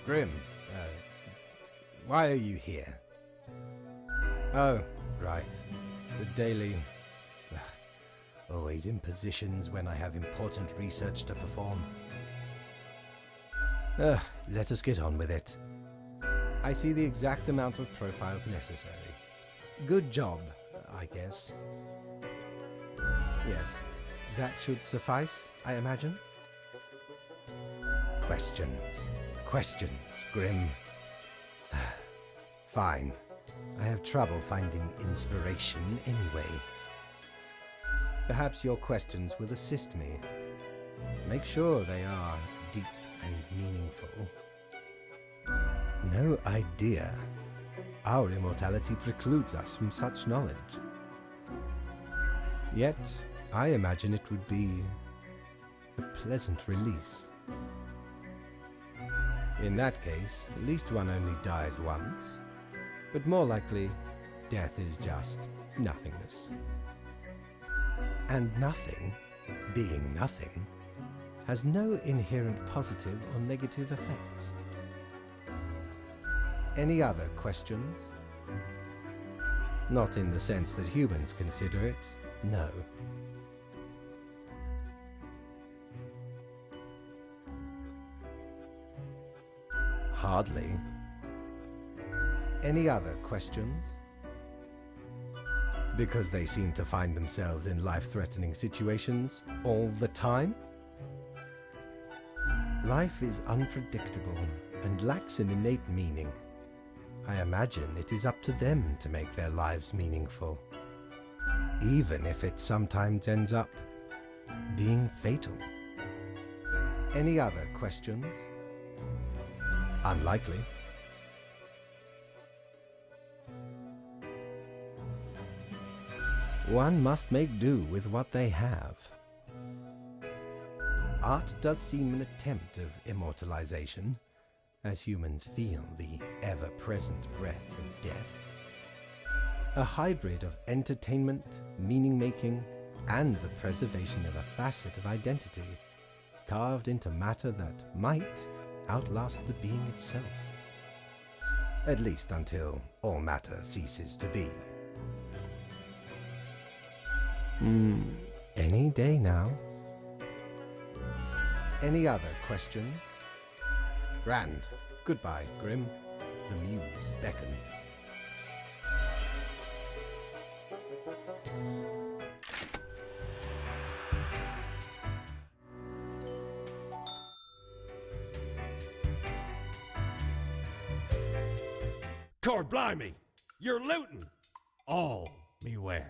Grim, why are you here? Oh, right. The daily... always in positions when I have important research to perform. Let us get on with it. I see the exact amount of profiles necessary. Good job, I guess. Yes, that should suffice, I imagine. Questions, Grim. Fine. I have trouble finding inspiration anyway. Perhaps your questions will assist me. Make sure they are deep and meaningful. No idea. Our immortality precludes us from such knowledge. Yet, I imagine it would be a pleasant release. In that case, at least one only dies once, but more likely, death is just nothingness. And nothing, being nothing, has no inherent positive or negative effects. Any other questions? Not in the sense that humans consider it, no. Hardly. Any other questions? Because they seem to find themselves in life-threatening situations all the time? Life is unpredictable and lacks an innate meaning. I imagine it is up to them to make their lives meaningful, even if it sometimes ends up being fatal. Any other questions? Unlikely. One must make do with what they have. Art does seem an attempt of immortalization, as humans feel the ever-present breath of death. A hybrid of entertainment, meaning-making, and the preservation of a facet of identity, carved into matter that might, outlast the being itself. At least until all matter ceases to be. Any day now. Any other questions? Grand. Goodbye, Grim. The muse beckons. Cord blimey! You're looting! All me wares.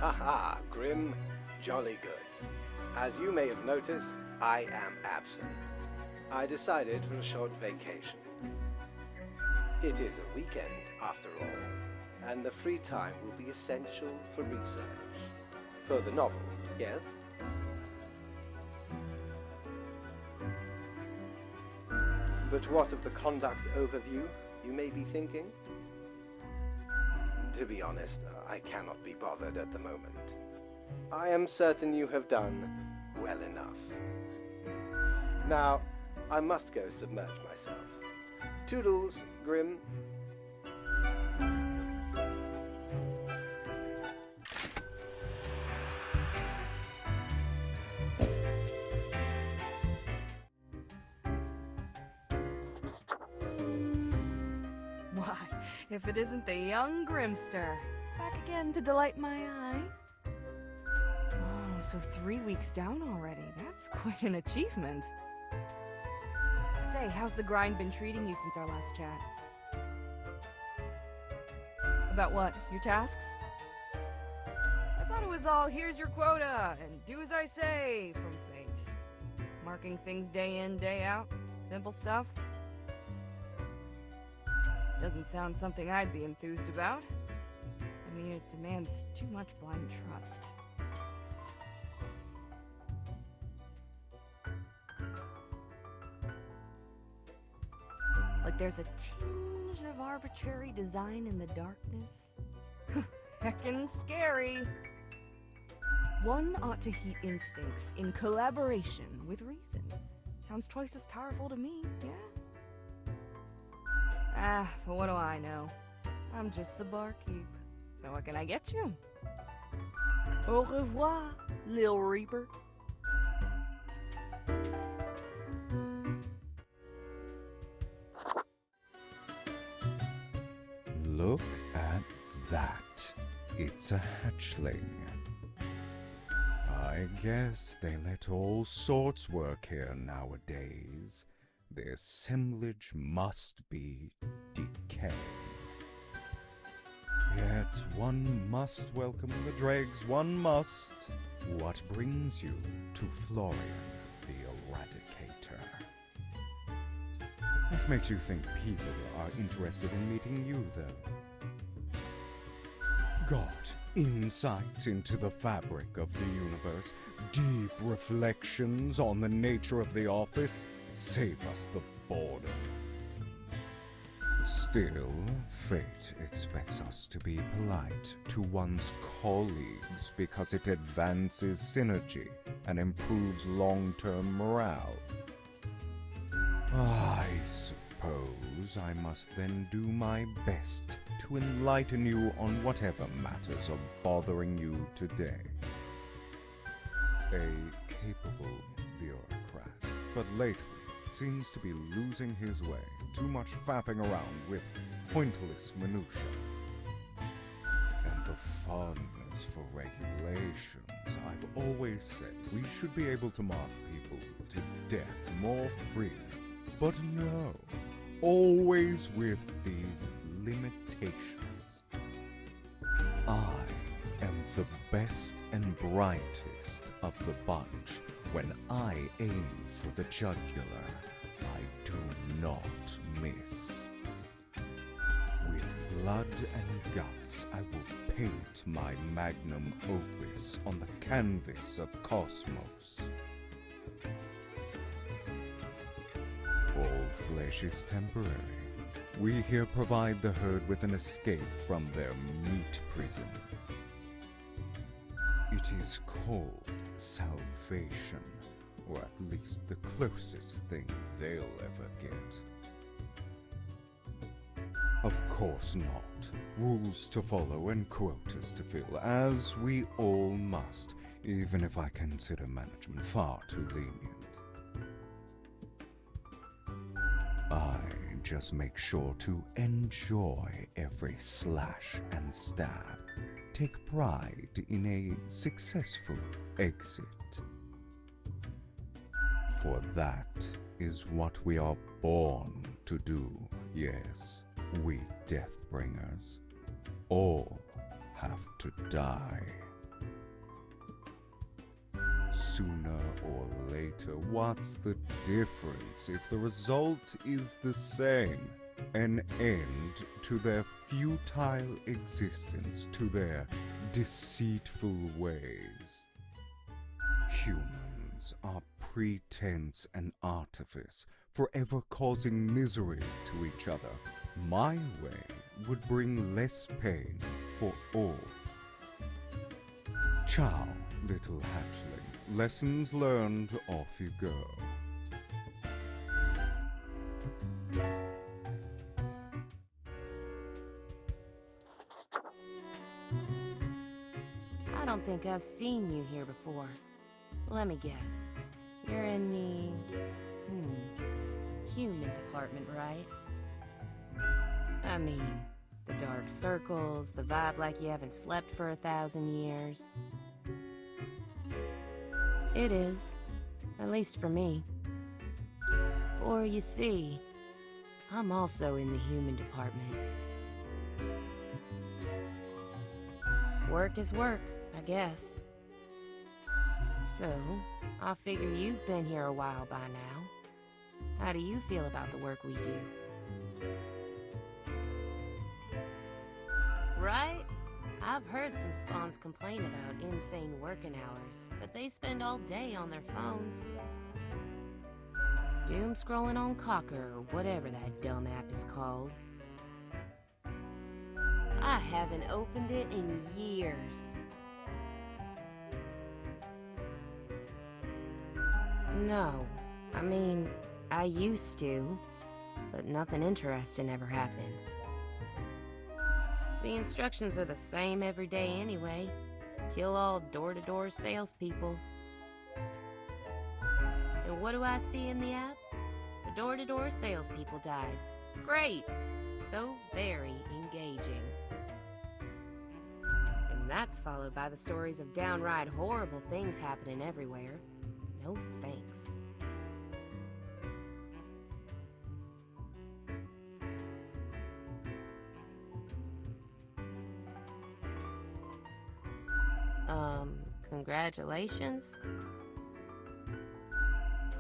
Haha, Grim, jolly good. As you may have noticed, I am absent. I decided for a short vacation. It is a weekend, after all, and the free time will be essential for research. For the novel, yes? But what of the conduct overview, you may be thinking? To be honest, I cannot be bothered at the moment. I am certain you have done well enough. Now, I must go submerge myself. Toodles, Grim. Why, if it isn't the young Grimster, back again to delight my eye. Oh, so 3 weeks down already. That's quite an achievement. Say, how's the grind been treating you since our last chat? About what? Your tasks? it was all here's your quota and do as I say from fate. Marking things day in, day out. Simple stuff. Doesn't sound something I'd be enthused about. I mean, it demands too much blind trust. Like there's a tinge of arbitrary design in the darkness. Heckin' scary. One ought to heed instincts in collaboration with reason. Sounds twice as powerful to me, yeah? But what do I know? I'm just the barkeep. So what can I get you? Au revoir, Lil Reaper. Look at that. It's a hatchling. I guess they let all sorts work here nowadays. The assemblage must be decay. Yet one must welcome the dregs, one must. What brings you to Florian the Eradicator? What makes you think people are interested in meeting you, though? Got insights into the fabric of the universe, deep reflections on the nature of the office. Save us the boredom. Still, fate expects us to be polite to one's colleagues because it advances synergy and improves long-term morale. I suppose I must then do my best to enlighten you on whatever matters are bothering you today. A capable bureaucrat, but lately seems to be losing his way, too much faffing around with pointless minutiae. And the fondness for regulations. I've always said we should be able to mark people to death more freely. But no, always with these limitations. I am the best and brightest of the bunch. When I aim for the jugular, I do not miss. With blood and guts, I will paint my magnum opus on the canvas of cosmos. All flesh is temporary. We here provide the herd with an escape from their meat prison. It is called salvation, or at least the closest thing they'll ever get. Of course not. Rules to follow and quotas to fill, as we all must, even if I consider management far too lenient. I just make sure to enjoy every slash and stab. Take pride in a successful exit. For that is what we are born to do. Yes, we Deathbringers all have to die. Sooner or later, what's the difference if the result is the same? An end to their futile existence, to their deceitful ways. Humans are pretense and artifice, forever causing misery to each other. My way would bring less pain for all. Ciao, little hatchling. Lessons learned, off you go. I don't think I've seen you here before. Let me guess. You're in the... human department, right? I mean, the dark circles, the vibe like you haven't slept for 1,000 years. It is. At least for me. For you see, I'm also in the human department. Work is work, I guess. So, I figure you've been here a while by now. How do you feel about the work we do? Right? I've heard some spawns complain about insane working hours, but they spend all day on their phones. Doom scrolling on Cocker or whatever that dumb app is called. I haven't opened it in years. No, I mean, I used to, but nothing interesting ever happened. The instructions are the same every day anyway. Kill all door-to-door salespeople. And what do I see in the app? The door-to-door salespeople died. Great! So very engaging. And that's followed by the stories of downright horrible things happening everywhere. No thanks. Congratulations?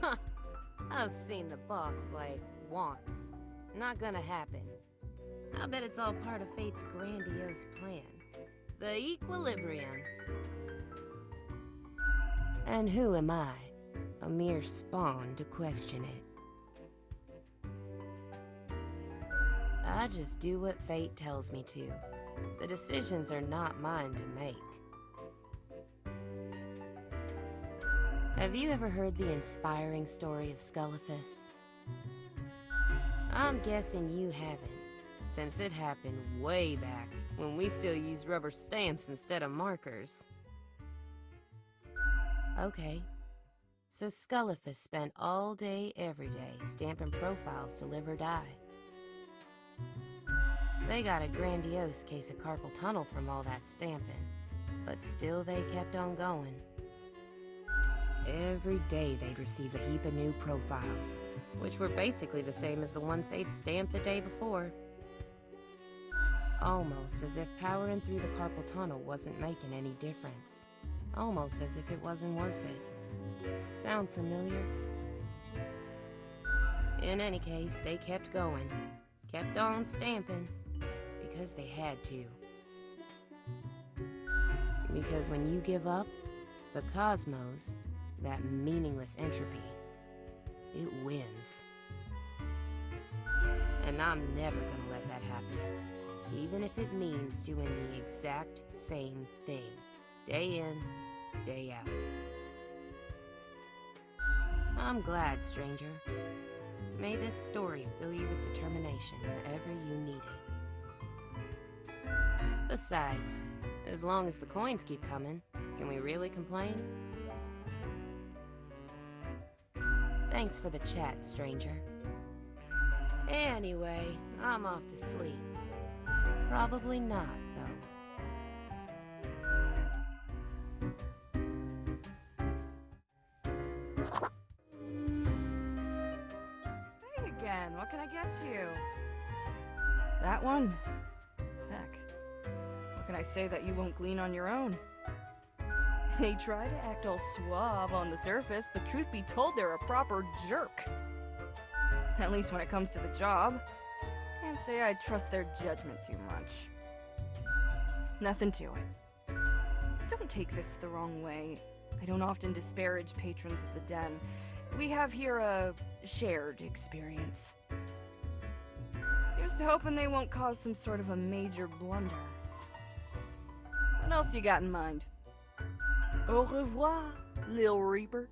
Huh, I've seen the boss, like, once. Not gonna happen. I bet it's all part of fate's grandiose plan. The equilibrium. And who am I? A mere spawn to question it. I just do what fate tells me to. The decisions are not mine to make. Have you ever heard the inspiring story of Scullifus? I'm guessing you haven't, since it happened way back when we still used rubber stamps instead of markers. Okay, so Scullifus spent all day every day stamping profiles to live or die. They got a grandiose case of carpal tunnel from all that stamping, but still they kept on going. Every day they'd receive a heap of new profiles, which were basically the same as the ones they'd stamped the day before. Almost as if powering through the carpal tunnel wasn't making any difference. Almost as if it wasn't worth it. Sound familiar? In any case, they kept going. Kept on stamping. Because they had to. Because when you give up, the cosmos, that meaningless entropy, it wins. And I'm never gonna let that happen, even if it means doing the exact same thing, day in, day out. I'm glad, stranger. May this story fill you with determination whenever you need it. Besides, as long as the coins keep coming, can we really complain? Thanks for the chat, stranger. Anyway, I'm off to sleep. So probably not, though. Hey again, what can I get you? That one? Heck. What can I say that you won't glean on your own? They try to act all suave on the surface, but truth be told, they're a proper jerk. At least when it comes to the job. Can't say I trust their judgment too much. Nothing to it. Don't take this the wrong way. I don't often disparage patrons of the Den. We have here a shared experience. Here's to hoping they won't cause some sort of a major blunder. What else you got in mind? Au revoir, Lil Reaper.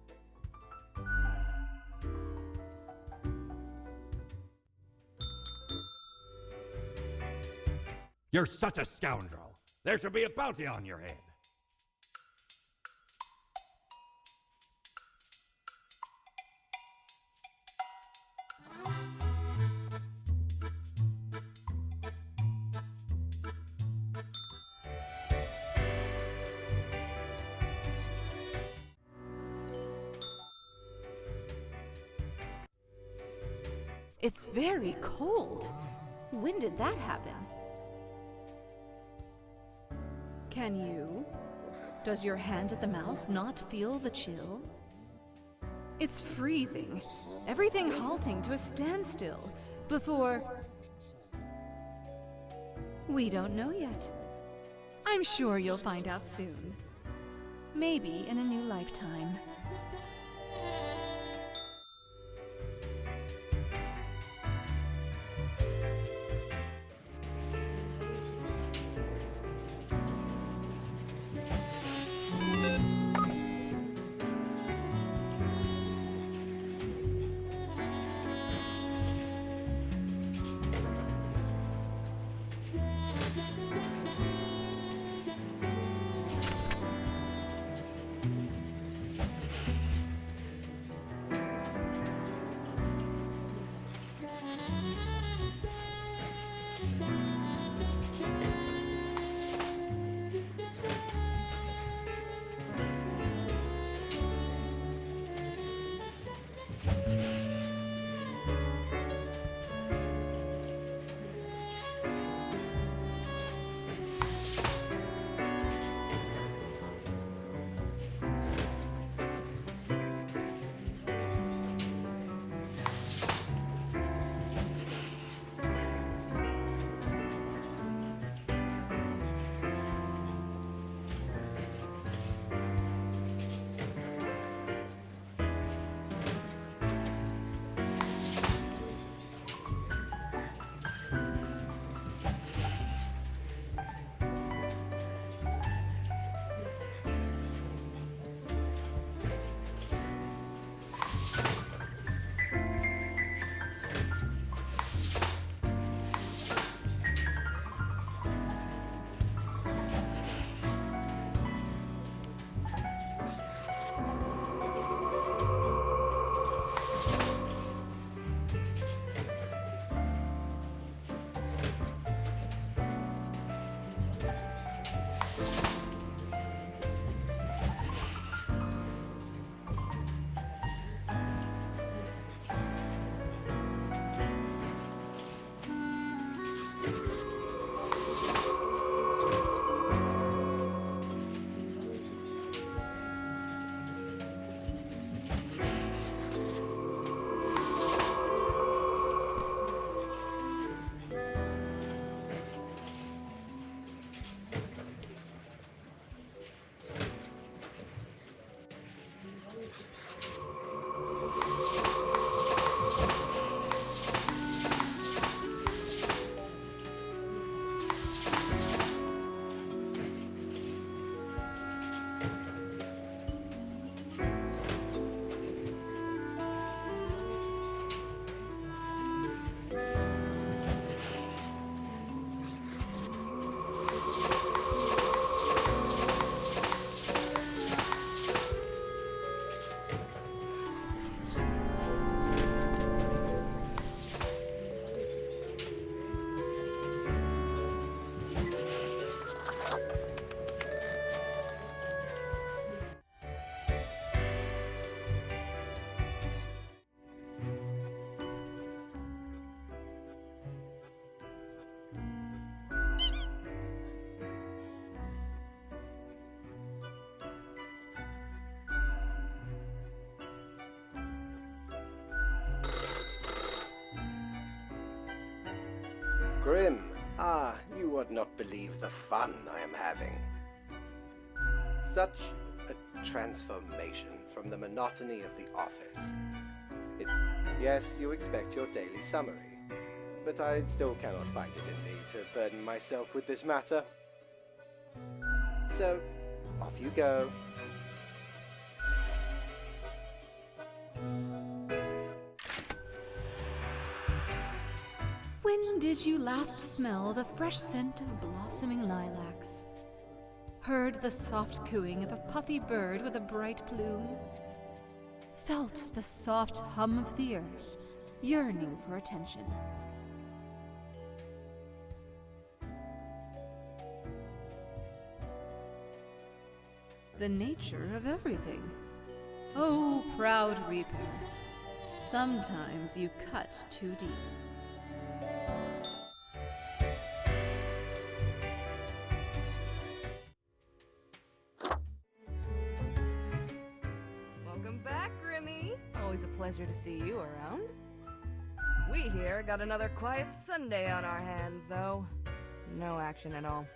You're such a scoundrel. There should be a bounty on your head. It's very cold. When did that happen? Can you Does your hand at the mouse not feel the chill? It's freezing, everything halting to a standstill before... We don't know yet. I'm sure you'll find out soon. Maybe in a new lifetime. Grim, you would not believe the fun I am having. Such a transformation from the monotony of the office. Yes, you expect your daily summary, but I still cannot find it in me to burden myself with this matter. So, off you go. When did you last smell the fresh scent of blossoming lilacs? Heard the soft cooing of a puffy bird with a bright plume? Felt the soft hum of the earth, yearning for attention? The nature of everything. Oh, proud reaper, sometimes you cut too deep. Always a pleasure to see you around. We here got another quiet Sunday on our hands, though. No action at all.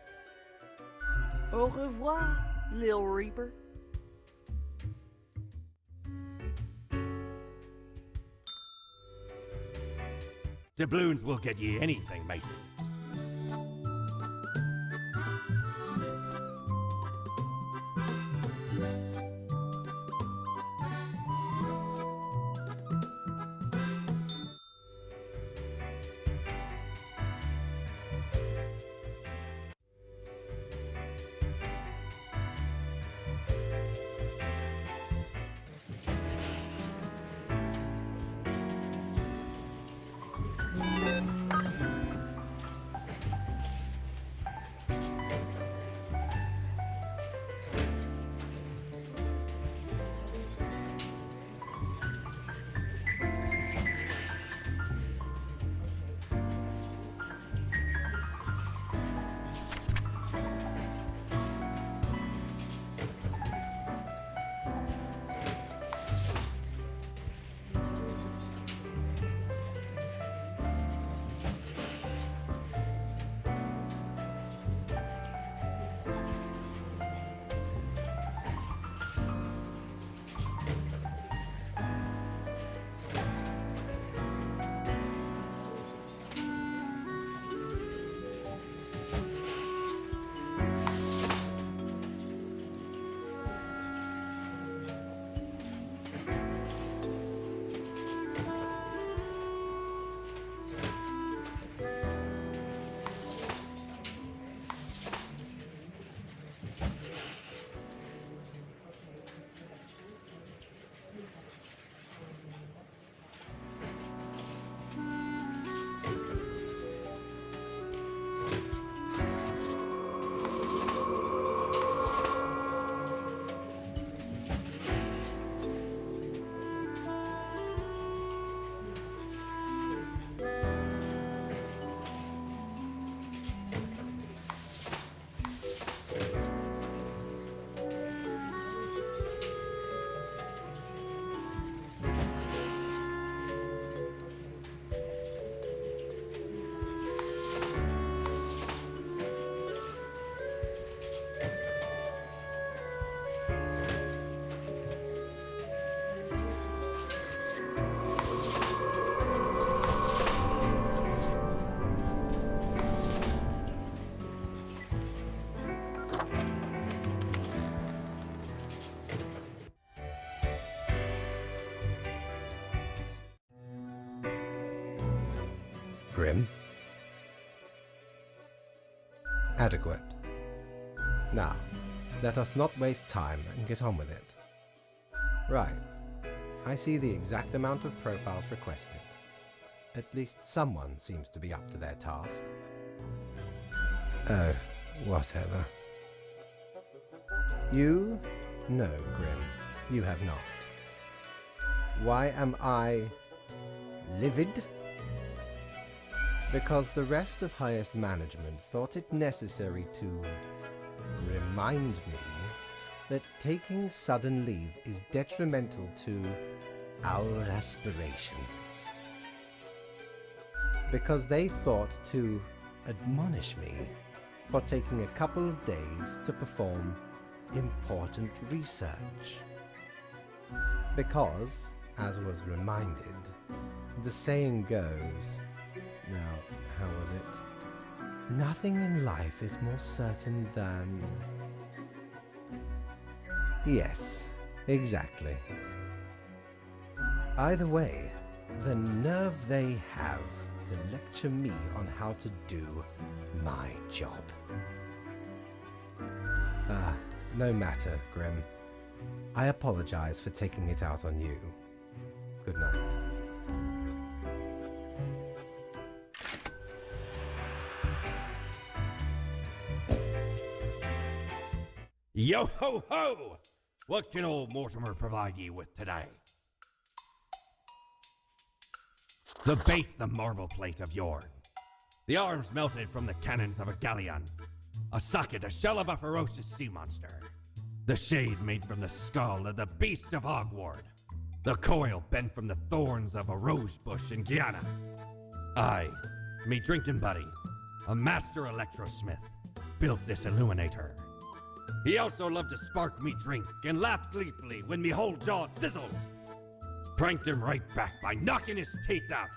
Au revoir, Lil Reaper. Doubloons will get ye anything, mate. Grim? Adequate. Now, let us not waste time and get on with it. Right. I see the exact amount of profiles requested. At least someone seems to be up to their task. Oh, whatever. You? No, Grim. You have not. Why am I livid? Because the rest of highest management thought it necessary to remind me that taking sudden leave is detrimental to our aspirations. Because they thought to admonish me for taking a couple of days to perform important research. Because, as was reminded, the saying goes, now, how was it? Nothing in life is more certain than... Yes, exactly. Either way, the nerve they have to lecture me on how to do my job. No matter, Grim. I apologize for taking it out on you. Good night. Yo ho ho! What can old Mortimer provide ye with today? The base, the marble plate of Yorn. The arms melted from the cannons of a galleon. A socket, a shell of a ferocious sea monster. The shade made from the skull of the beast of Hogward. the coil bent from the thorns of a rose bush in Guyana. I, me drinking buddy, a master electrosmith, built this illuminator. He also loved to spark me drink and laughed gleefully when me whole jaw sizzled. Pranked him right back by knocking his teeth out.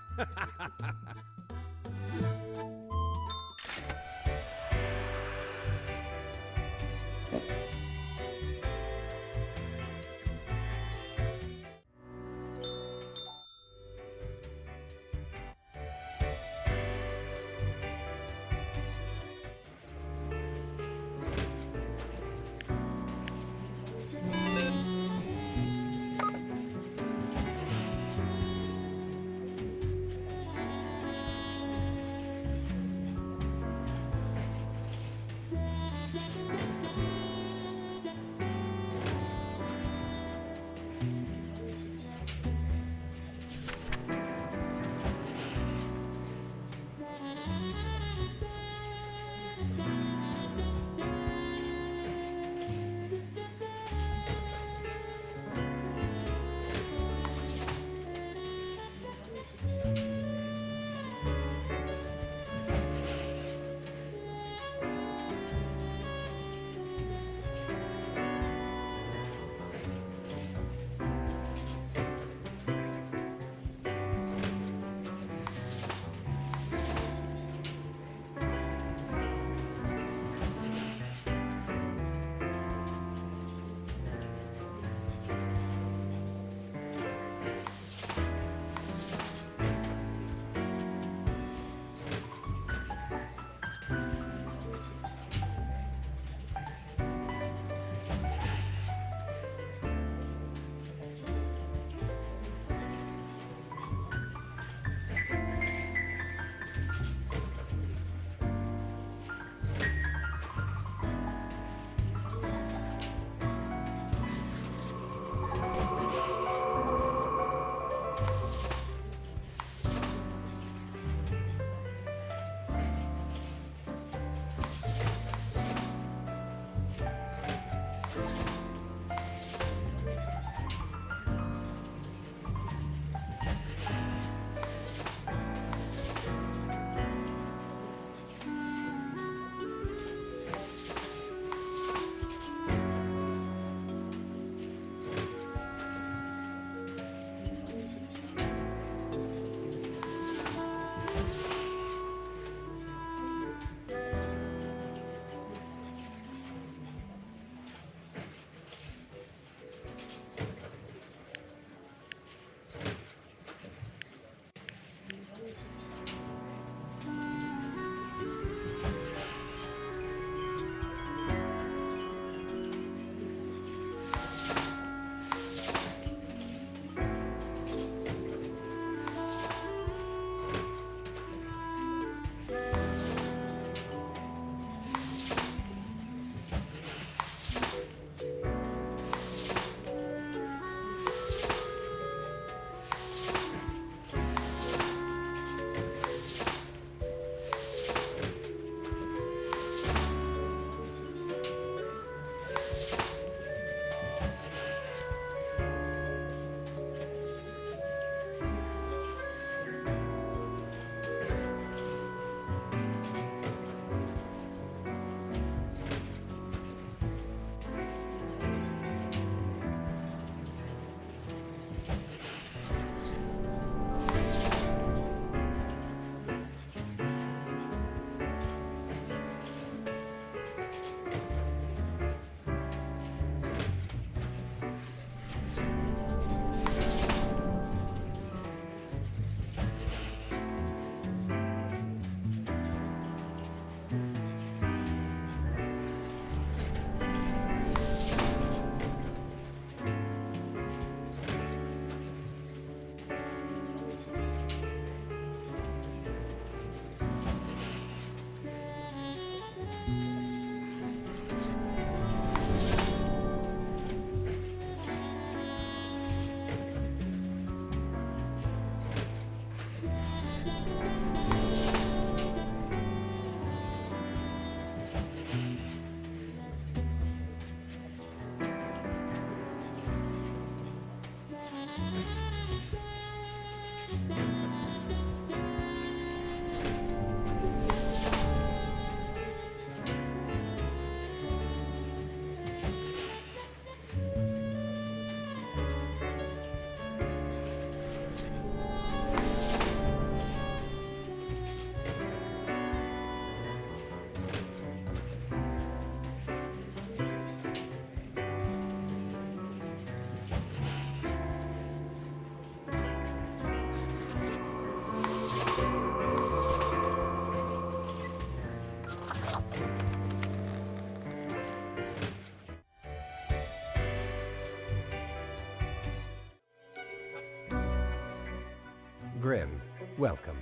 Grim, welcome.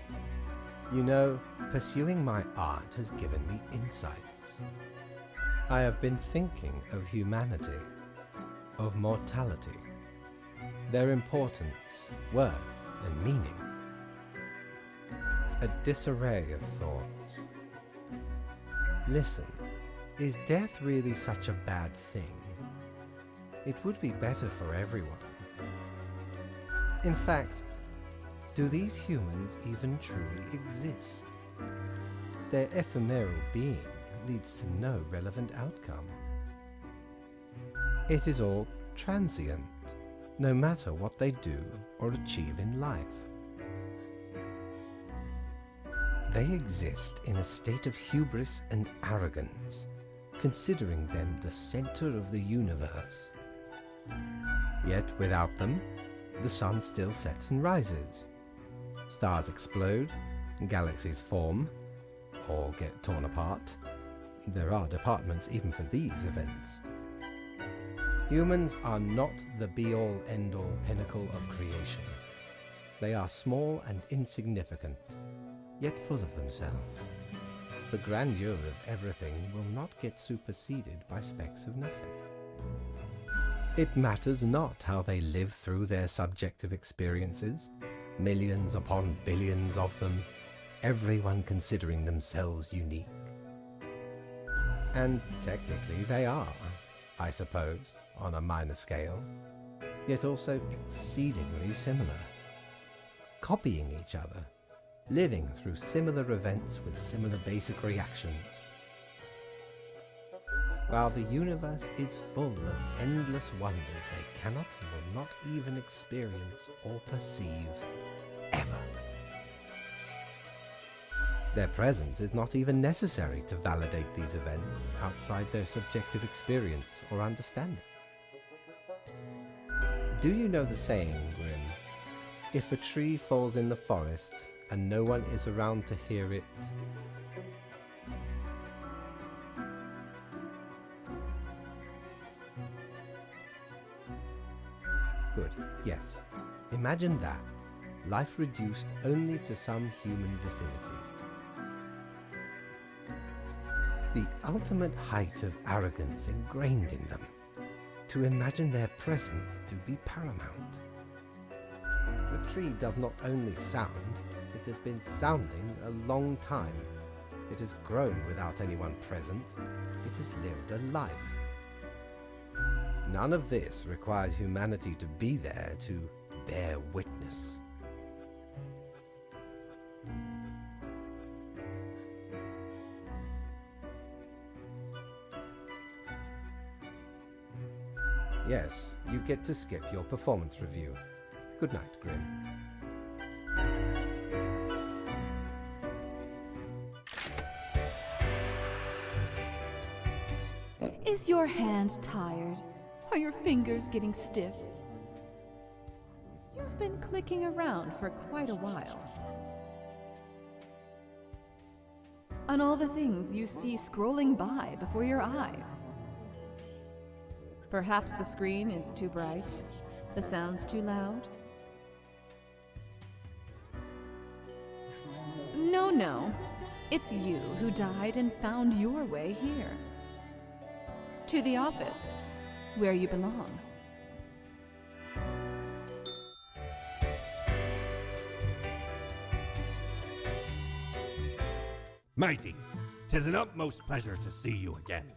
You know, pursuing my art has given me insights. I have been thinking of humanity, of mortality, their importance, worth, and meaning. A disarray of thoughts. Listen, is death really such a bad thing? It would be better for everyone. In fact, do these humans even truly exist? Their ephemeral being leads to no relevant outcome. It is all transient, no matter what they do or achieve in life. They exist in a state of hubris and arrogance, considering them the center of the universe. Yet without them, the sun still sets and rises. Stars explode, galaxies form, or get torn apart. There are departments even for these events. Humans are not the be-all, end-all pinnacle of creation. They are small and insignificant, yet full of themselves. The grandeur of everything will not get superseded by specks of nothing. It matters not how they live through their subjective experiences, millions upon billions of them, everyone considering themselves unique. And technically they are, I suppose, on a minor scale, yet also exceedingly similar, copying each other, living through similar events with similar basic reactions. While the universe is full of endless wonders they cannot and will not even experience or perceive, ever. Their presence is not even necessary to validate these events outside their subjective experience or understanding. Do you know the saying, Grim? If a tree falls in the forest and no one is around to hear it, good, yes. Imagine that. Life reduced only to some human vicinity. The ultimate height of arrogance ingrained in them. To imagine their presence to be paramount. The tree does not only sound, it has been sounding a long time. It has grown without anyone present. It has lived a life. None of this requires humanity to be there to bear witness. Yes, you get to skip your performance review. Good night, Grim. Is your hand tired? Are your fingers getting stiff? You've been clicking around for quite a while. On all the things you see scrolling by before your eyes. Perhaps the screen is too bright, the sound's too loud. No, it's you who died and found your way here. To the office, where you belong. Mighty, 'tis an utmost pleasure to see you again.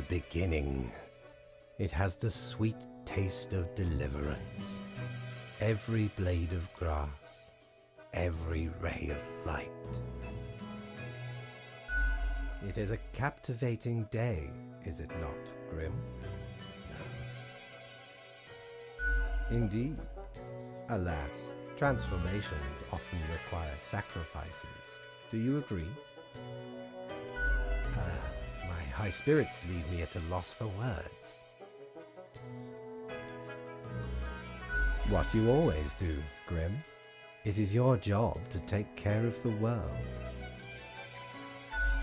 beginning. It has the sweet taste of deliverance. Every blade of grass, every ray of light. It is a captivating day, is it not, Grim? Indeed. Alas, transformations often require sacrifices. Do you agree? My high spirits leave me at a loss for words. What you always do, Grim. It is your job to take care of the world.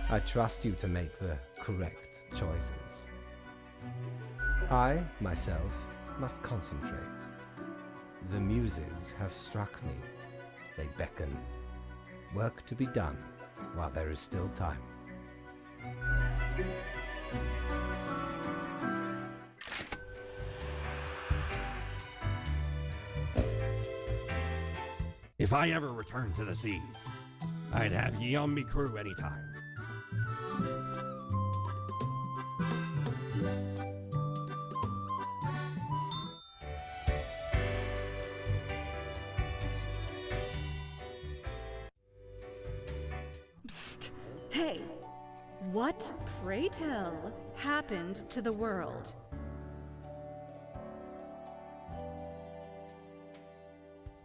I trust you to make the correct choices. I, myself, must concentrate. The muses have struck me. They beckon. Work to be done while there is still time. If I ever return to the seas, I'd have ye on me crew anytime. Psst! Hey! What, pray tell, happened to the world?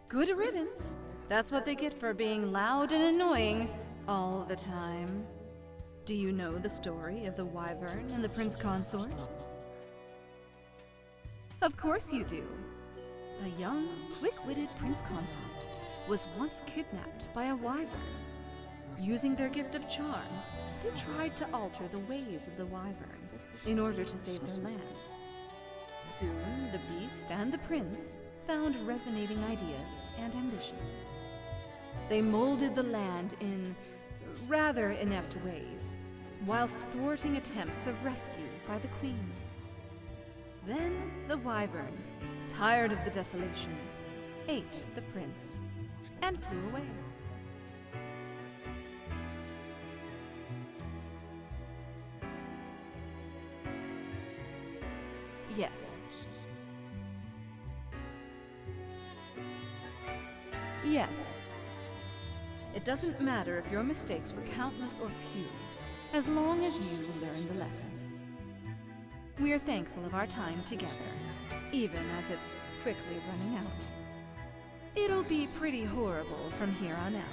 Good riddance. That's what they get for being loud and annoying all the time. Do you know the story of the wyvern and the prince consort? Of course you do. A young, quick-witted prince consort was once kidnapped by a wyvern. Using their gift of charm, they tried to alter the ways of the wyvern in order to save their lands. Soon, the beast and the prince found resonating ideas and ambitions. They molded the land in rather inept ways, whilst thwarting attempts of rescue by the queen. Then the wyvern, tired of the desolation, ate the prince and flew away. Yes. Yes. It doesn't matter if your mistakes were countless or few, as long as you learn the lesson. We are thankful of our time together, even as it's quickly running out. It'll be pretty horrible from here on out.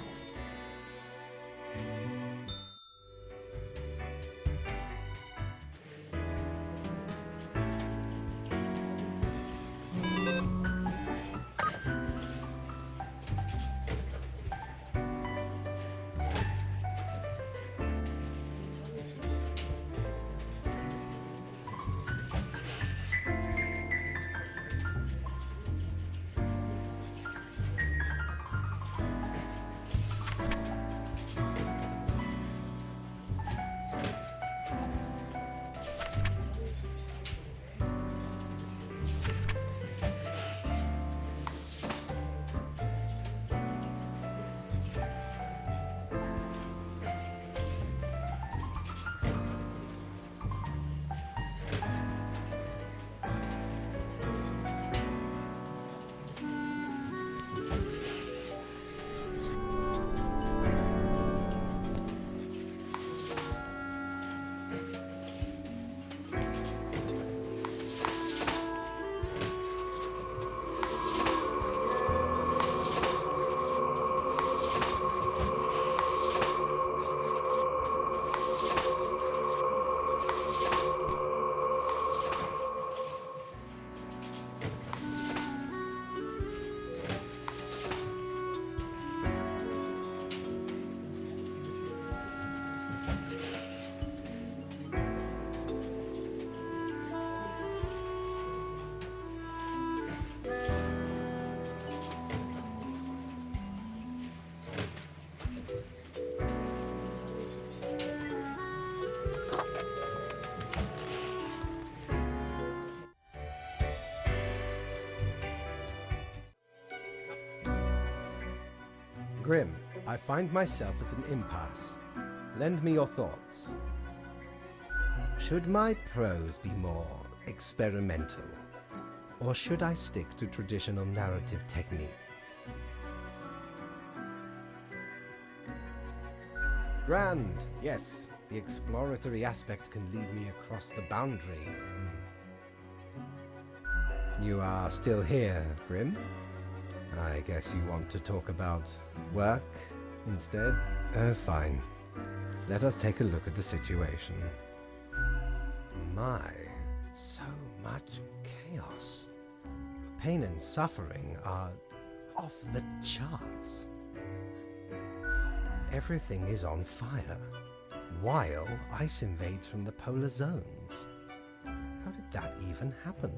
Grim, I find myself at an impasse. Lend me your thoughts. Should my prose be more experimental, or should I stick to traditional narrative techniques? Grand, yes, the exploratory aspect can lead me across the boundary. You are still here, Grim? I guess you want to talk about work instead? Oh, fine. Let us take a look at the situation. My, so much chaos. Pain and suffering are off the charts. Everything is on fire, while ice invades from the polar zones. How did that even happen?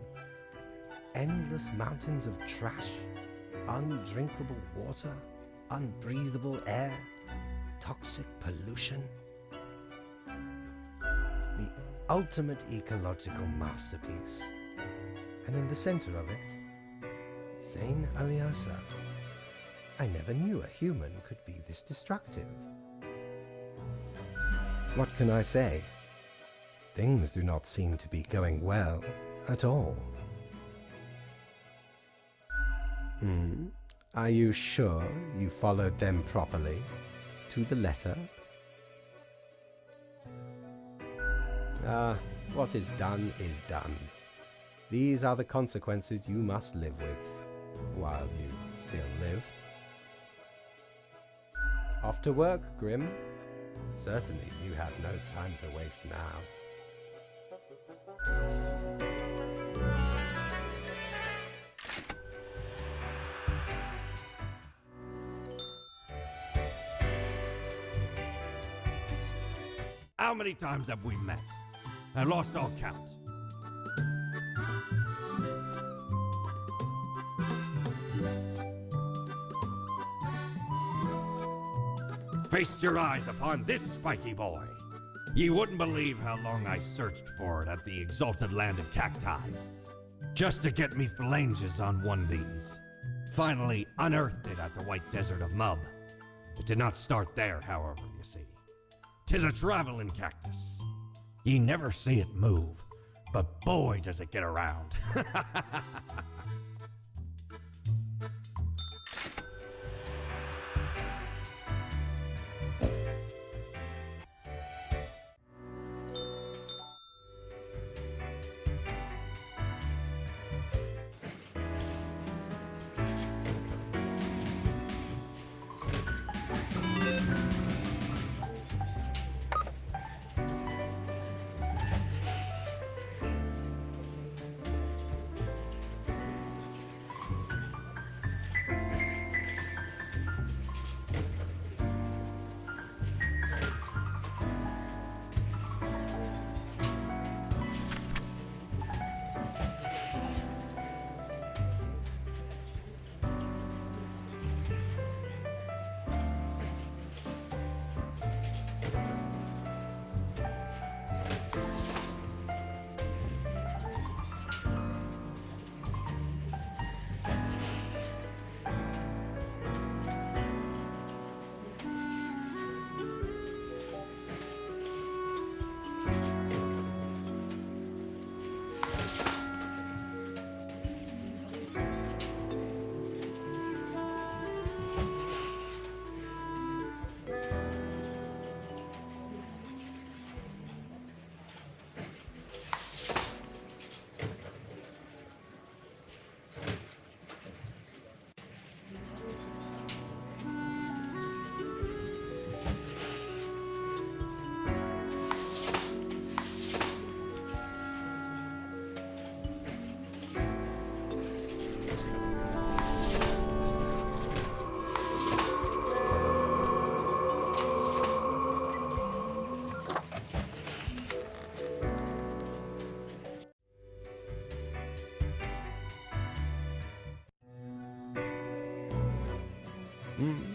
Endless mountains of trash, undrinkable water, unbreathable air, toxic pollution. The ultimate ecological masterpiece. And in the center of it, Zain Alyasa. I never knew a human could be this destructive. What can I say? Things do not seem to be going well at all. Are you sure you followed them properly, to the letter? What is done is done. These are the consequences you must live with, while you still live. Off to work, Grim. Certainly you have no time to waste now. How many times have we met? I lost all count. Feast your eyes upon this spiky boy. Ye wouldn't believe how long I searched for it at the exalted land of cacti, just to get me phalanges on one of these. Finally unearthed it at the white desert of Mub. It did not start there, however, you see. 'Tis a traveling cactus. Ye never see it move, but boy does it get around.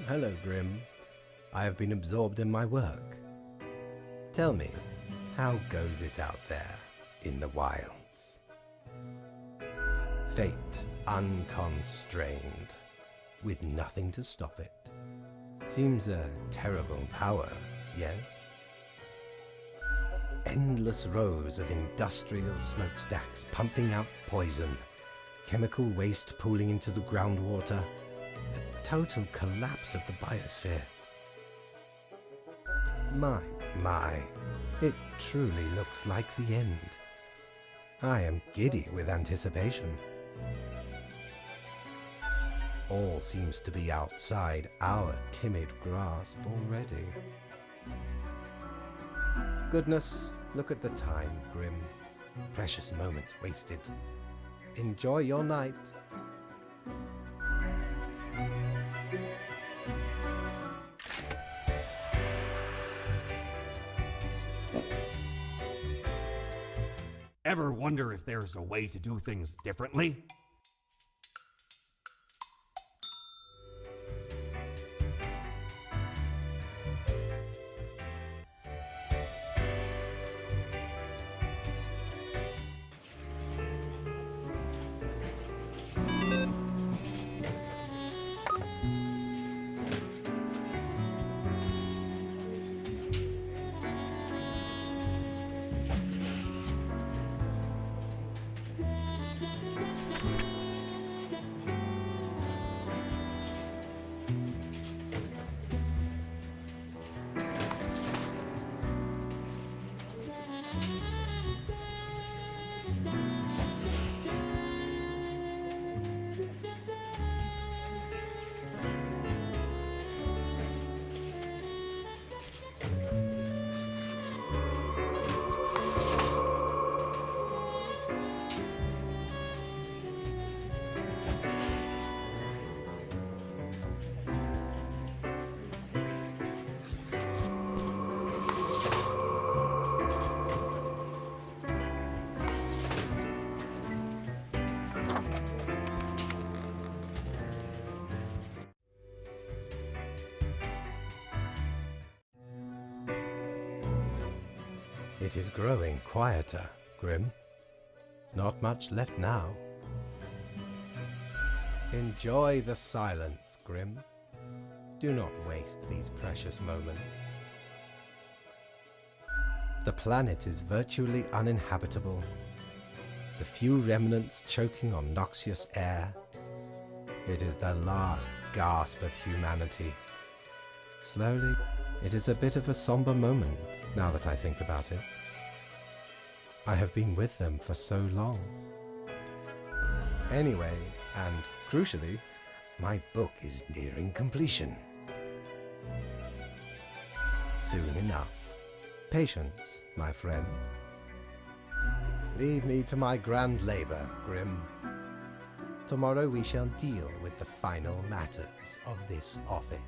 Hello, Grim. I have been absorbed in my work. Tell me, how goes it out there in the wilds? Fate unconstrained, with nothing to stop it. Seems a terrible power, yes? Endless rows of industrial smokestacks pumping out poison, chemical waste pooling into the groundwater, a total collapse of the biosphere. My, it truly looks like the end. I am giddy with anticipation. All seems to be outside our timid grasp already. Goodness, look at the time, Grim. Precious moments wasted. Enjoy your night. Ever wonder if there's a way to do things differently? It is growing quieter, Grim. Not much left now. Enjoy the silence, Grim. Do not waste these precious moments. The planet is virtually uninhabitable. The few remnants choking on noxious air. It is the last gasp of humanity. Slowly, it is a bit of a somber moment, now that I think about it. I have been with them for so long. Anyway, and crucially, my book is nearing completion. Soon enough. Patience, my friend. Leave me to my grand labor, Grim. Tomorrow we shall deal with the final matters of this office.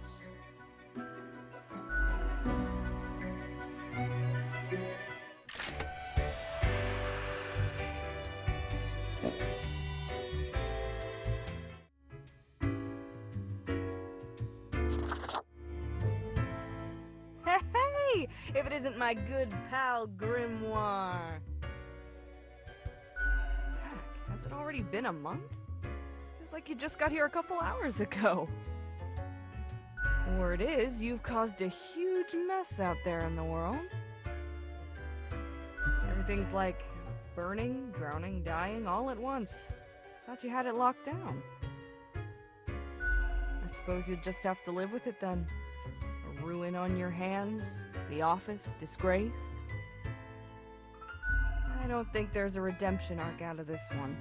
Hey! If it isn't my good pal Grimoire. Heck, has it already been a month? It's like you just got here a couple hours ago. Word is, you've caused a huge mess out there in the world. Everything's like burning, drowning, dying all at once. Thought you had it locked down. I suppose you'd just have to live with it then. A ruin on your hands, the office disgraced. I don't think there's a redemption arc out of this one.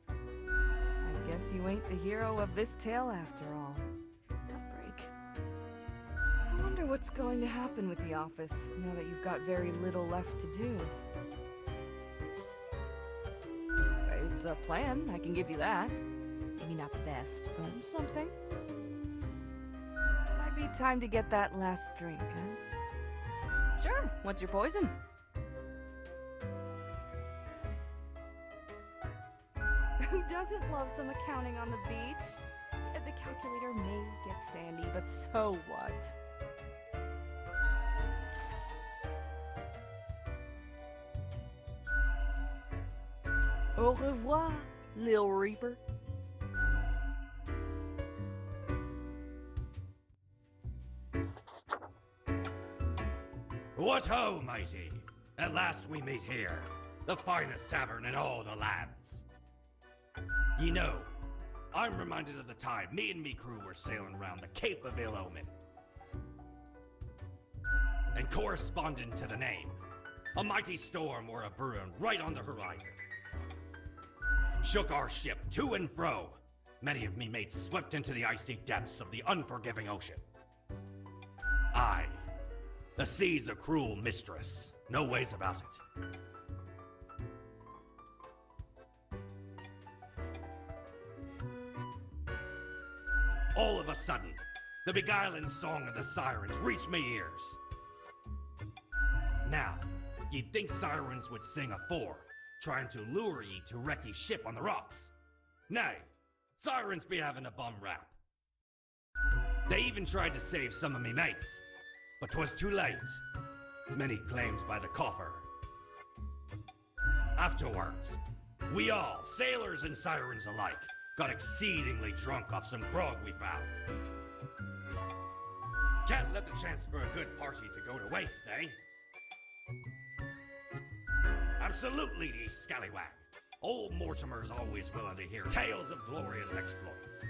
I guess you ain't the hero of this tale after all. Tough break. I wonder what's going to happen with the office now that you've got very little left to do. It's a plan, I can give you that. Maybe not the best, but something. Might be time to get that last drink, huh? Sure, what's your poison? Who doesn't love some accounting on the beach? The calculator may get sandy, but so what? Au revoir, Lil Reaper. What ho, mighty! At last we meet here, the finest tavern in all the lands. You know, I'm reminded of the time me and me crew were sailing around the Cape of Ill Omen. And corresponding to the name, a mighty storm or a brewing right on the horizon. Shook our ship to and fro. Many of me mates swept into the icy depths of the unforgiving ocean. Aye, the sea's a cruel mistress, no ways about it. All of a sudden, the beguiling song of the sirens reached me ears. Now, you'd think sirens would sing afore, trying to lure ye to wreck ye ship on the rocks. Nay, sirens be having a bum rap. They even tried to save some of me mates, but 'twas too late. Many claims by the coffer. Afterwards, we all, sailors and sirens alike, got exceedingly drunk off some grog we found. Can't let the chance for a good party to go to waste, eh? Absolutely, ye scallywag. Old Mortimer's always willing to hear tales of glorious exploits.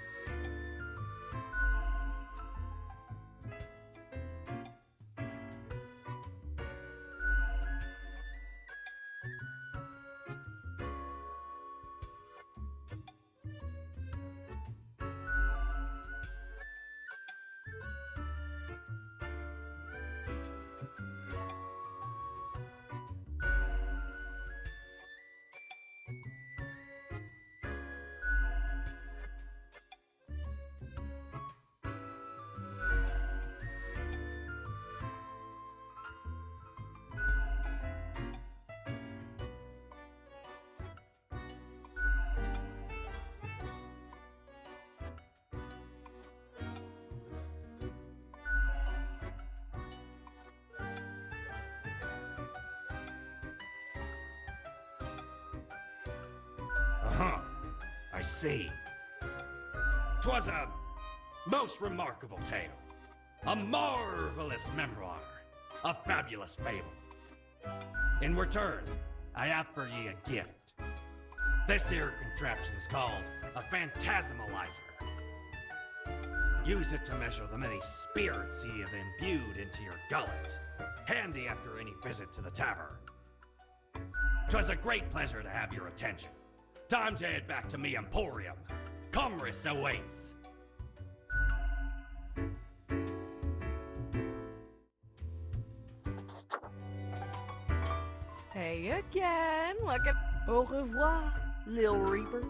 I see. 'Twas a most remarkable tale, a marvelous memoir, a fabulous fable. In return, I have for ye a gift. This here contraption's called a phantasmalizer. Use it to measure the many spirits ye have imbued into your gullet, handy after any visit to the tavern. 'Twas a great pleasure to have your attention. Time to head back to me emporium. Commerce awaits. Hey again. Look at. Au revoir, Lil Reaper.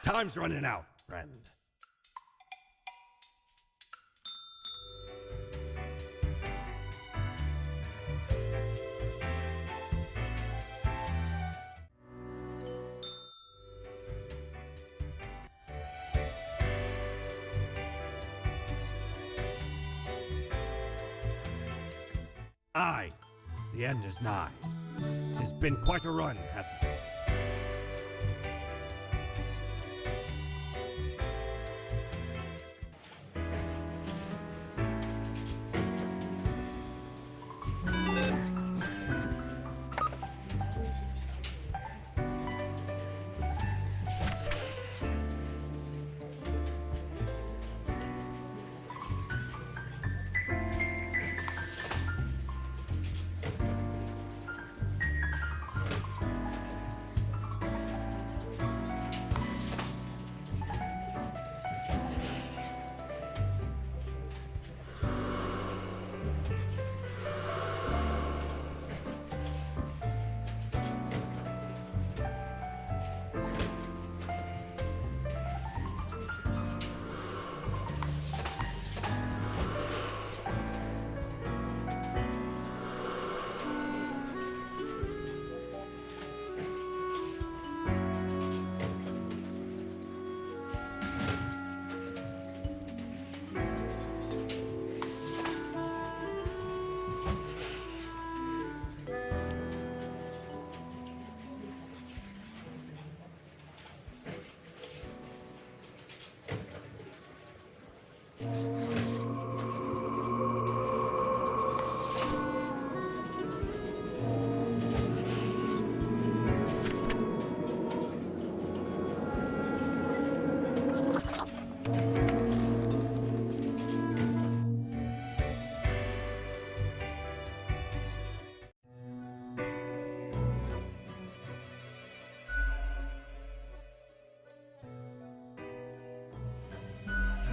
Time's running out, friend. Aye, the end is nigh. It's been quite a run, hasn't it?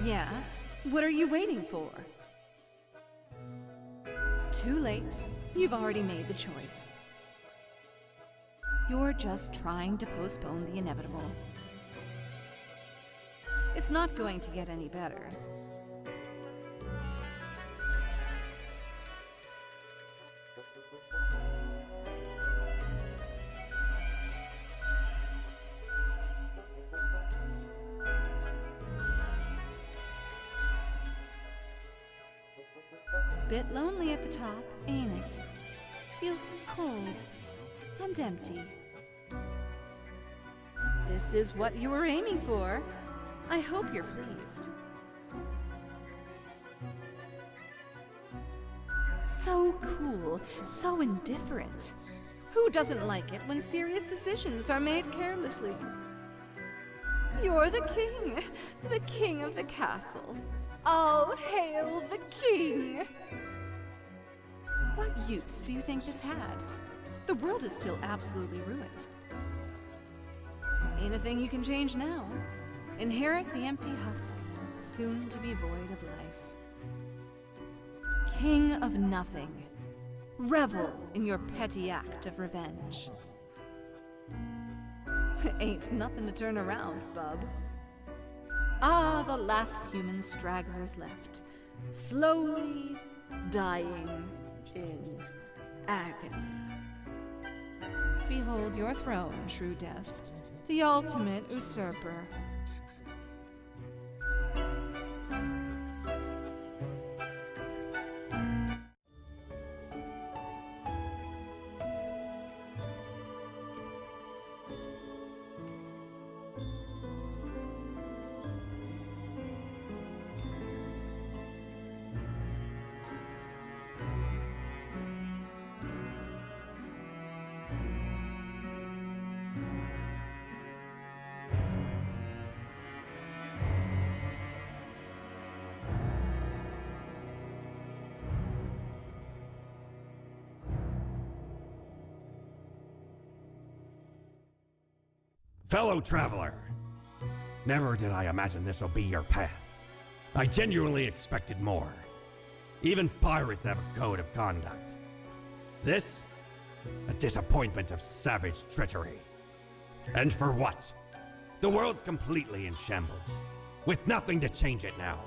Yeah? What are you waiting for? Too late. You've already made the choice. You're just trying to postpone the inevitable. It's not going to get any better. Bit lonely at the top, ain't it? Feels cold and empty. This is what you were aiming for. I hope you're pleased. So cool, so indifferent. Who doesn't like it when serious decisions are made carelessly? You're the king of the castle. All hail the king! What use do you think this had? The world is still absolutely ruined. Ain't a thing you can change now. Inherit the empty husk, soon to be void of life. King of nothing. Revel in your petty act of revenge. Ain't nothing to turn around, bub. Ah, the last human stragglers left, slowly dying in agony. Behold your throne, true death, the ultimate usurper. Fellow traveler, never did I imagine this would be your path. I genuinely expected more. Even pirates have a code of conduct. This? A disappointment of savage treachery. And for what? The world's completely in shambles, with nothing to change it now.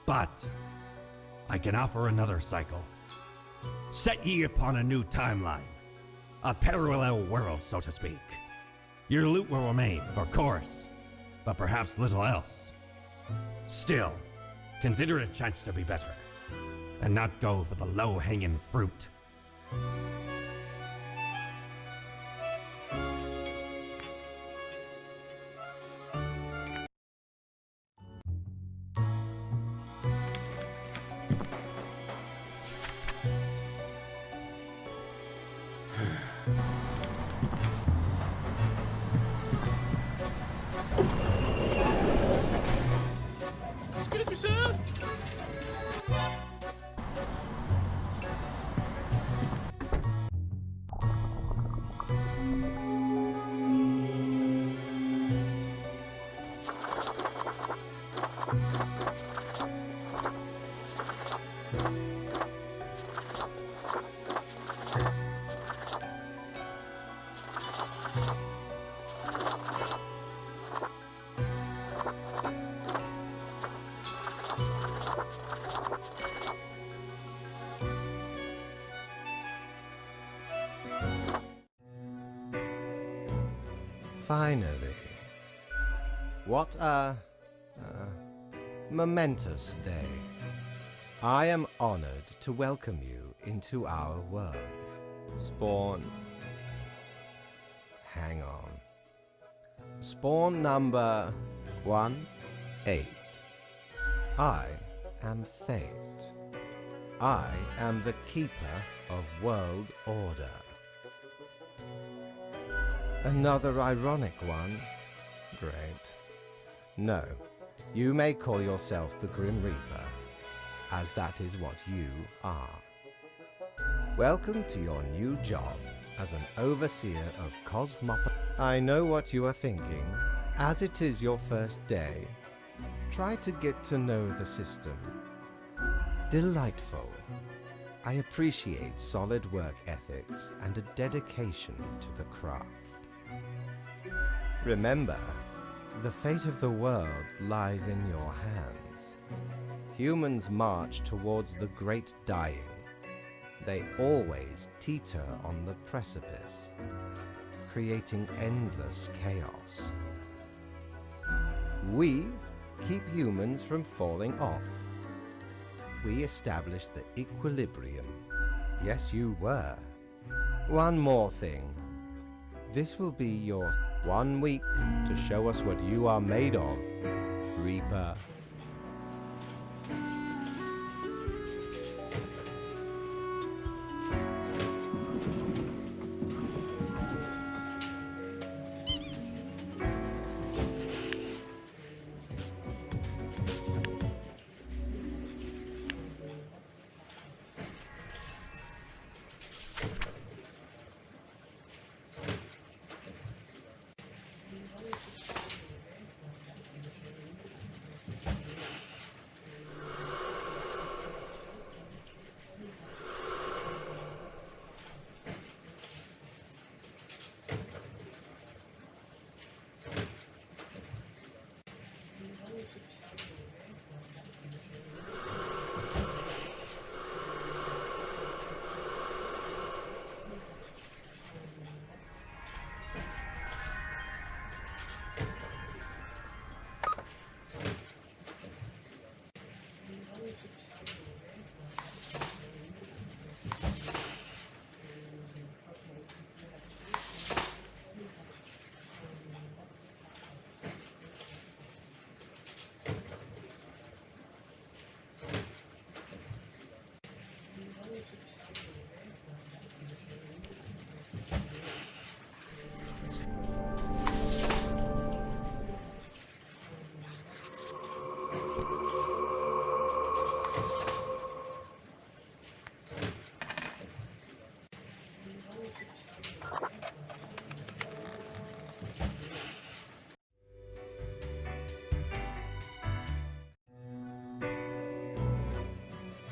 But I can offer another cycle. Set ye upon a new timeline. A parallel world, so to speak. Your loot will remain, of course, but perhaps little else. Still, consider it a chance to be better, and not go for the low-hanging fruit. Excuse me, sir. Finally. What a momentous day. I am honored to welcome you into our world. Spawn. Hang on. Spawn number 1-8. I am Fate. I am the keeper of world order. Another ironic one? Great. No, you may call yourself the Grim Reaper, as that is what you are. Welcome to your new job as an overseer of Cosmop. I know what you are thinking, as it is your first day. Try to get to know the system. Delightful. I appreciate solid work ethics and a dedication to the craft. Remember, the fate of the world lies in your hands. Humans march towards the great dying. They always teeter on the precipice, creating endless chaos. We keep humans from falling off. We establish the equilibrium. Yes, you were. One more thing. This will be your 1 week to show us what you are made of, Reaper.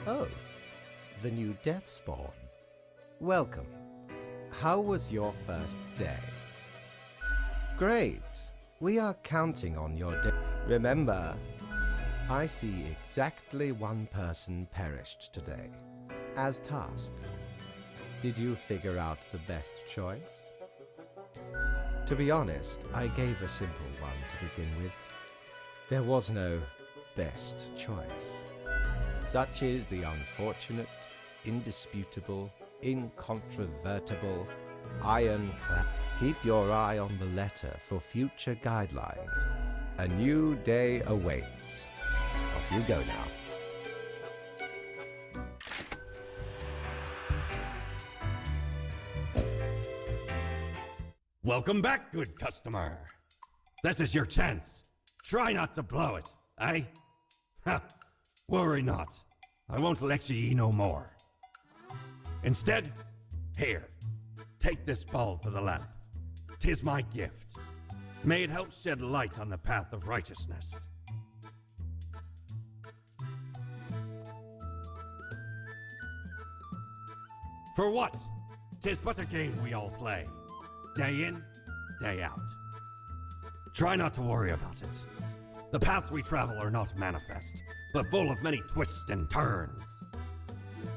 Oh, the new death spawn. Welcome. How was your first day? Great. We are counting on your day. Remember, I see exactly 1 person perished today, as tasked. Did you figure out the best choice? To be honest, I gave a simple one to begin with. There was no best choice. Such is the unfortunate, indisputable, incontrovertible, ironclad. Keep your eye on the letter for future guidelines. A new day awaits. Off you go now. Welcome back, good customer. This is your chance. Try not to blow it, eh? Ha! Worry not. I won't lecture ye no more. Instead, here, take this bulb for the lamp. 'Tis my gift. May it help shed light on the path of righteousness. For what? 'Tis but a game we all play. Day in, day out. Try not to worry about it. The paths we travel are not manifest, but full of many twists and turns.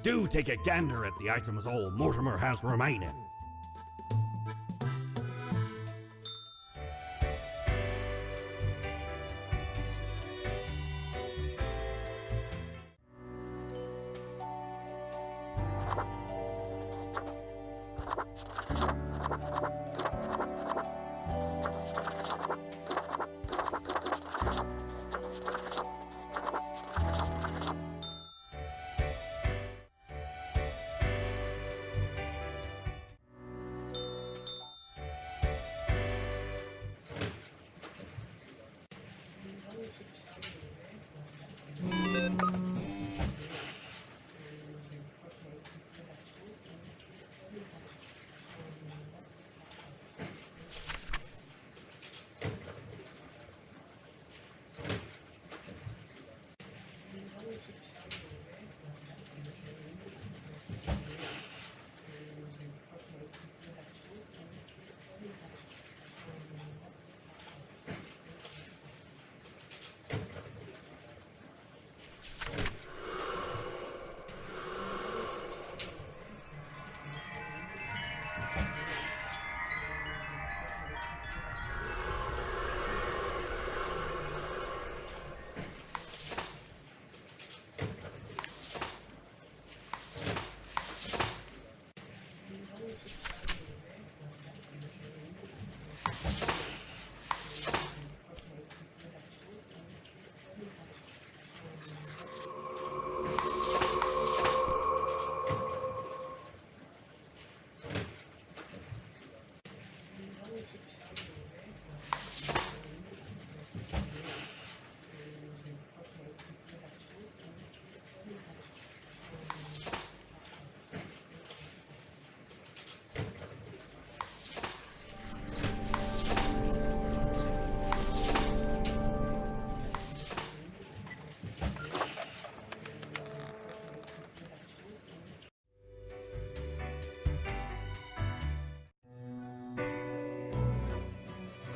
Do take a gander at the items old Mortimer has remaining.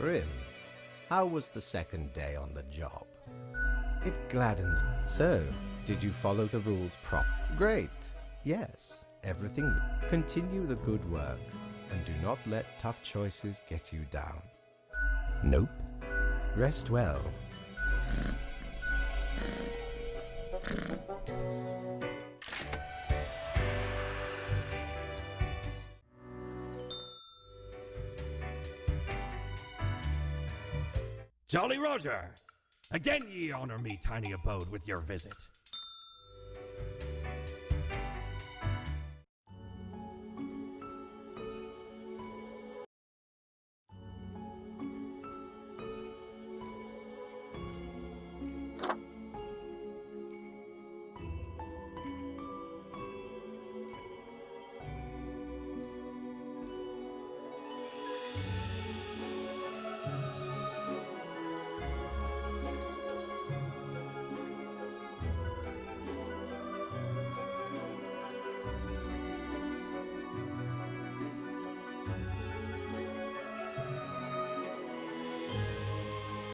Grim, how was the second day on the job? It gladdens. So, did you follow the rules Great. Yes, everything. Continue the good work, and do not let tough choices get you down. Nope. Rest well. Jolly Roger! Again ye honor me, tiny abode, with your visit.